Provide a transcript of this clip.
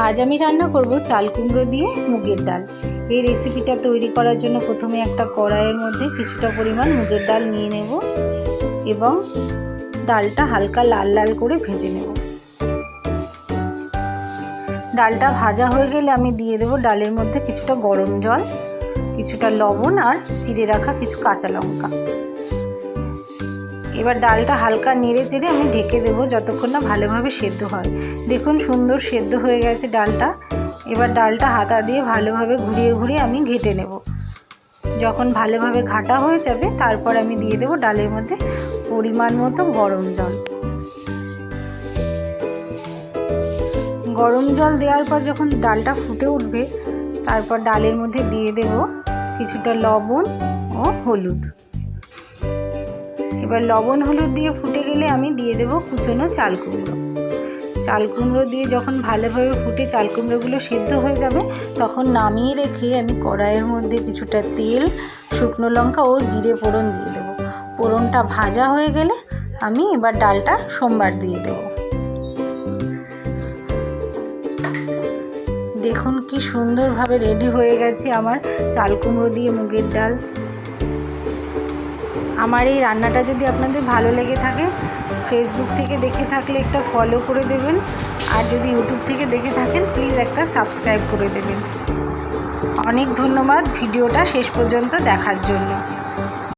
আজ আমি রান্না করব চাল কুমড়ো দিয়ে মুগের ডাল। এই রেসিপিটা তৈরি করার জন্য প্রথমে একটা কড়াইয়ের মধ্যে কিছুটা পরিমাণ মুগের ডাল নিয়ে নেব এবং ডালটা হালকা লাল লাল করে ভেজে নেব। ডালটা ভাজা হয়ে গেলে আমি দিয়ে দেব ডালের মধ্যে কিছুটা গরম জল, কিছুটা লবণ আর চিড়ে রাখা কিছু কাঁচা লঙ্কা। এবার ডালটা হালকা নেড়ে চেড়ে আমি ঢেকে দেবো যতক্ষণ না ভালোভাবে সেদ্ধ হয়। দেখুন সুন্দর সেদ্ধ হয়ে গেছে ডালটা। এবার ডালটা হাতা দিয়ে ভালোভাবে ঘুরিয়ে ঘুরিয়ে আমি ঘেটে নেব। যখন ভালোভাবে ঘাটা হয়ে যাবে তারপর আমি দিয়ে দেবো ডালের মধ্যে পরিমাণ মতো গরম জল। গরম জল দেওয়ার পর যখন ডালটা ফুটে উঠবে তারপর ডালের মধ্যে দিয়ে দেব কিছুটা লবণ ও হলুদ। এবার লবণ হলুদ দিয়ে ফুটে গেলে আমি দিয়ে দেব কুচনো চাল কুমড়ো। চাল কুমড়ো দিয়ে যখন ভালোভাবে ফুটে চাল কুমড়োগুলো সেদ্ধ হয়ে যাবে তখন নামিয়ে রেখে আমি কড়াইয়ের মধ্যে কিছুটা তেল, শুকনো লঙ্কা ও জিরে ফোড়ন দিয়ে দেব। ফোড়নটা ভাজা হয়ে গেলে আমি এবার ডালটা সম্বার দিয়ে দেব। দেখুন কি সুন্দরভাবে রেডি হয়ে গেছে আমার চাল কুমড়ো দিয়ে মুগের ডাল। আমার এই রান্নাটা যদি আপনাদের ভালো লেগে থাকে ফেসবুক থেকে দেখে থাকলে একটা ফলো করে দেবেন, আর যদি ইউটিউব থেকে দেখে থাকেন প্লিজ একটা সাবস্ক্রাইব করে দেবেন। অনেক ধন্যবাদ ভিডিওটা শেষ পর্যন্ত দেখার জন্য।